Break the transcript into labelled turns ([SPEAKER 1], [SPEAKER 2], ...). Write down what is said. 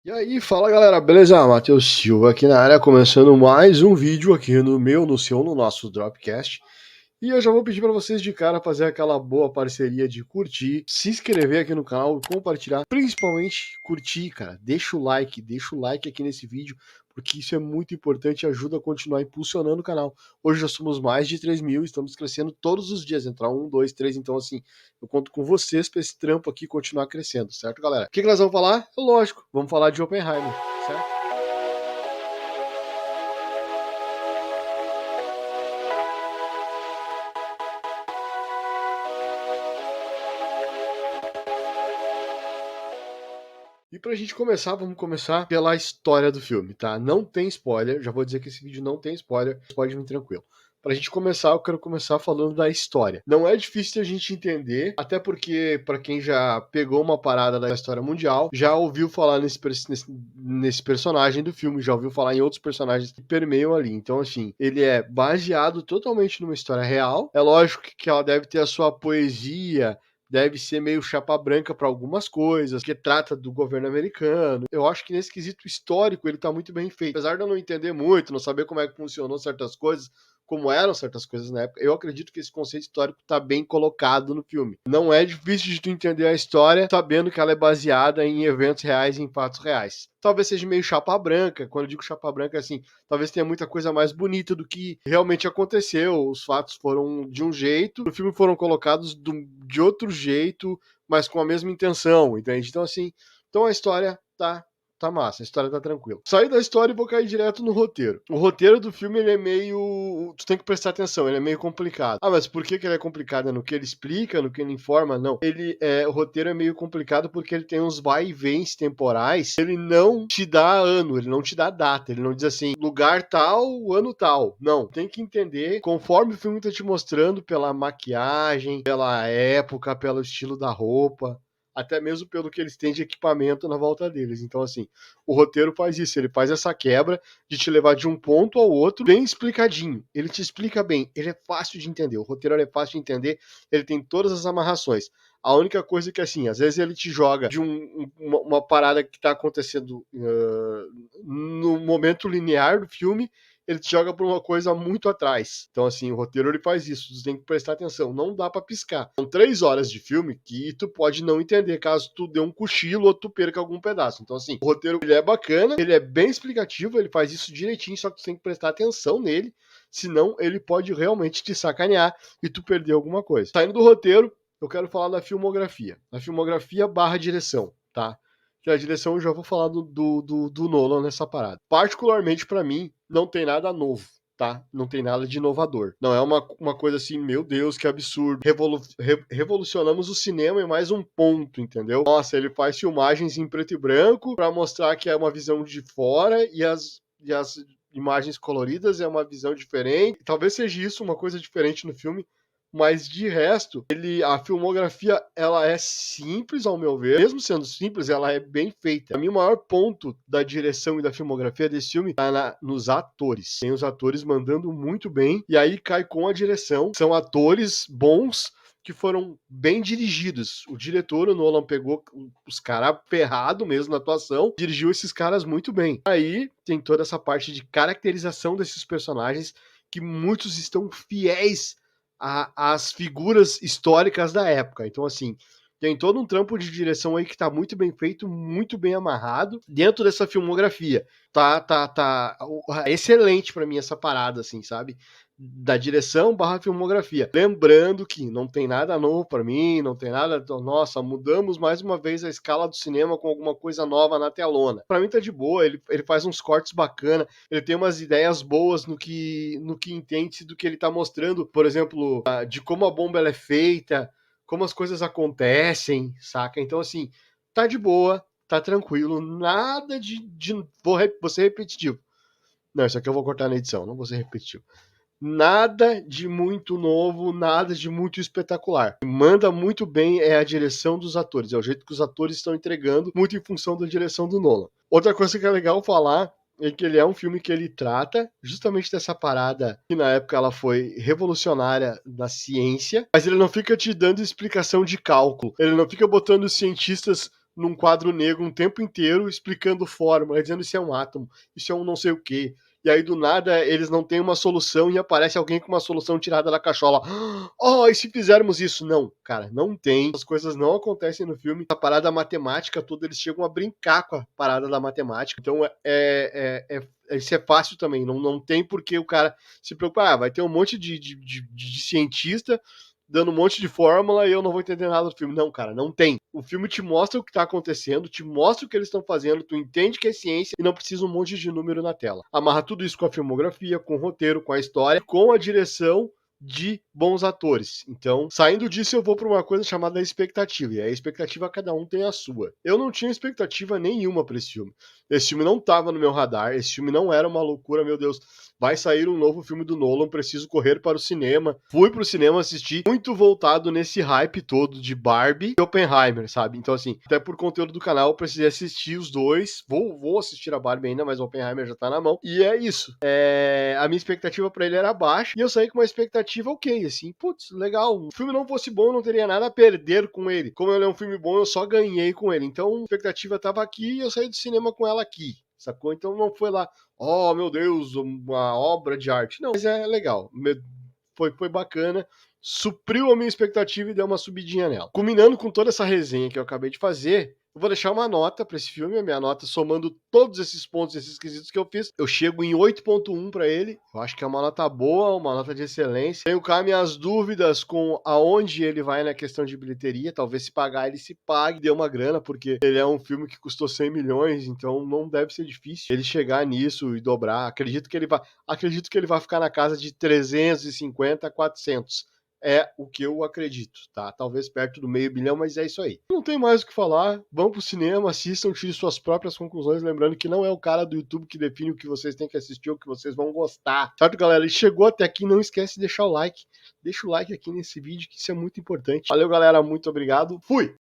[SPEAKER 1] E aí, fala galera, beleza? Matheus Silva aqui na área, começando mais um vídeo aqui no seu, no nosso Dropcast. E eu já vou pedir para vocês de cara fazer aquela boa parceria de curtir, se inscrever aqui no canal, compartilhar, principalmente curtir, cara. Deixa o like aqui nesse vídeo, porque isso é muito importante e ajuda a continuar impulsionando o canal. Hoje já somos mais de 3 mil, estamos crescendo todos os dias, entrar um, dois, três, então assim, eu conto com vocês para esse trampo aqui continuar crescendo, certo, galera? O que nós vamos falar? Lógico, vamos falar de Oppenheimer, certo? E pra gente começar, vamos começar pela história do filme, tá? Não tem spoiler, já vou dizer que esse vídeo não tem spoiler, pode vir tranquilo. Pra gente começar, eu quero começar falando da história. Não é difícil a gente entender, até porque, pra quem já pegou uma parada da história mundial, já ouviu falar nesse personagem do filme, já ouviu falar em outros personagens que permeiam ali. Então, assim, ele é baseado totalmente numa história real. É lógico que ela deve ter a sua poesia, deve ser meio chapa branca para algumas coisas, que trata do governo americano. Eu acho que nesse quesito histórico ele tá muito bem feito. Apesar de eu não entender muito, não saber como é que funcionou certas coisas, como eram certas coisas na época, eu acredito que esse conceito histórico tá bem colocado no filme. Não é difícil de tu entender a história sabendo que ela é baseada em eventos reais e em fatos reais. Talvez seja meio chapa branca, quando eu digo chapa branca, assim, talvez tenha muita coisa mais bonita do que realmente aconteceu. Os fatos foram de um jeito, no filme foram colocados de outro jeito, mas com a mesma intenção, entende? Então, assim, então a história tá massa, a história tá tranquila. Saí da história e vou cair direto no roteiro. O roteiro do filme, ele é meio... Tu tem que prestar atenção, ele é meio complicado. Ah, mas por que ele é complicado? É no que ele explica, no que ele informa? Não. O roteiro é meio complicado porque ele tem uns vai e vens temporais. Ele não te dá ano, ele não te dá data, ele não diz assim, lugar tal, ano tal. Não. Tem que entender conforme o filme tá te mostrando pela maquiagem, pela época, pelo estilo da roupa, até mesmo pelo que eles têm de equipamento na volta deles. Então, assim, o roteiro faz isso, ele faz essa quebra de te levar de um ponto ao outro bem explicadinho. Ele te explica bem, ele é fácil de entender, o roteiro é fácil de entender, ele tem todas as amarrações. A única coisa que, assim, às vezes ele te joga de uma parada que tá acontecendo no momento linear do filme, ele te joga pra uma coisa muito atrás. Então, assim, o roteiro ele faz isso, você tem que prestar atenção, não dá pra piscar. São 3 horas de filme que tu pode não entender caso tu dê um cochilo ou tu perca algum pedaço. Então, assim, o roteiro ele é bacana, ele é bem explicativo, ele faz isso direitinho, só que tu tem que prestar atenção nele, senão ele pode realmente te sacanear e tu perder alguma coisa. Saindo do roteiro, eu quero falar da filmografia. A filmografia barra direção, tá? Que a direção eu já vou falar do Nolan nessa parada. Particularmente para mim, não tem nada novo, tá? Não tem nada de inovador. Não é uma coisa assim, meu Deus, que absurdo. Revolucionamos o cinema em mais um ponto, entendeu? Nossa, ele faz filmagens em preto e branco para mostrar que é uma visão de fora e as imagens coloridas é uma visão diferente. Talvez seja isso uma coisa diferente no filme, mas de resto, a filmografia ela é simples ao meu ver, mesmo sendo simples, ela é bem feita. Para mim, o maior ponto da direção e da filmografia desse filme tá nos atores. Tem os atores mandando muito bem e aí cai com a direção. São atores bons que foram bem dirigidos. O diretor, o Nolan, pegou os caras ferrado mesmo na atuação, dirigiu esses caras muito bem. Aí tem toda essa parte de caracterização desses personagens que muitos estão fiéis as figuras históricas da época. Então, assim, tem todo um trampo de direção aí que tá muito bem feito, muito bem amarrado dentro dessa filmografia. Tá excelente para mim essa parada, assim, sabe? Da direção barra filmografia. Lembrando que não tem nada novo para mim, não tem nada. Nossa, mudamos mais uma vez a escala do cinema com alguma coisa nova na telona. Para mim tá de boa, ele faz uns cortes bacana, ele tem umas ideias boas no que entende do que ele tá mostrando, por exemplo, de como a bomba ela é feita, como as coisas acontecem, saca? Então, assim, tá de boa, tá tranquilo, nada vou ser repetitivo. Não, isso aqui eu vou cortar na edição, não vou ser repetitivo. Nada de muito novo, nada de muito espetacular. Manda muito bem é a direção dos atores, é o jeito que os atores estão entregando, muito em função da direção do Nolan. Outra coisa que é legal falar é que ele é um filme que ele trata justamente dessa parada que na época ela foi revolucionária na ciência, mas ele não fica te dando explicação de cálculo, ele não fica botando os cientistas num quadro negro um tempo inteiro explicando fórmula, dizendo isso é um átomo, isso é um não sei o quê. E aí, do nada, eles não têm uma solução e aparece alguém com uma solução tirada da cachola. Oh, e se fizermos isso? Não, cara, não tem. As coisas não acontecem no filme. A parada matemática toda, eles chegam a brincar com a parada da matemática. Então, isso é fácil também. Não tem por que o cara se preocupar. Vai ter um monte de cientista dando um monte de fórmula e eu não vou entender nada do filme. Não, cara, não tem. O filme te mostra o que tá acontecendo, te mostra o que eles estão fazendo, tu entende que é ciência e não precisa um monte de número na tela. Amarra tudo isso com a filmografia, com o roteiro, com a história, com a direção de bons atores. Então, saindo disso, eu vou para uma coisa chamada expectativa. E a expectativa, cada um tem a sua. Eu não tinha expectativa nenhuma para esse filme. Esse filme não estava no meu radar, esse filme não era uma loucura, meu Deus. Vai sair um novo filme do Nolan, preciso correr para o cinema. Fui pro cinema assistir, muito voltado nesse hype todo de Barbie e Oppenheimer, sabe? Então, assim, até por conteúdo do canal, eu precisei assistir os dois. Vou assistir a Barbie ainda, mas o Oppenheimer já tá na mão. E é isso. A minha expectativa para ele era baixa e eu saí com uma expectativa ok, assim, putz, legal. Se o filme não fosse bom, eu não teria nada a perder com ele. Como ele é um filme bom, eu só ganhei com ele. Então, a expectativa tava aqui e eu saí do cinema com ela aqui, sacou? Então não foi lá, oh meu Deus, uma obra de arte. Não, mas é legal. Foi bacana. Supriu a minha expectativa e deu uma subidinha nela. Combinando com toda essa resenha que eu acabei de fazer, eu vou deixar uma nota para esse filme, a minha nota somando todos esses pontos, esses quesitos que eu fiz. Eu chego em 8.1 para ele. Eu acho que é uma nota boa, uma nota de excelência. Tenho cá minhas dúvidas com aonde ele vai na questão de bilheteria. Talvez se pagar, ele se pague, dê uma grana, porque ele é um filme que custou 100 milhões, então não deve ser difícil ele chegar nisso e dobrar. Acredito que ele vai ficar na casa de 350 a 400. É o que eu acredito, tá? Talvez perto do meio bilhão, mas é isso aí. Não tem mais o que falar. Vão pro cinema, assistam, tirem suas próprias conclusões. Lembrando que não é o cara do YouTube que define o que vocês têm que assistir ou o que vocês vão gostar. Certo, galera? E chegou até aqui, não esquece de deixar o like. Deixa o like aqui nesse vídeo, que isso é muito importante. Valeu, galera. Muito obrigado. Fui!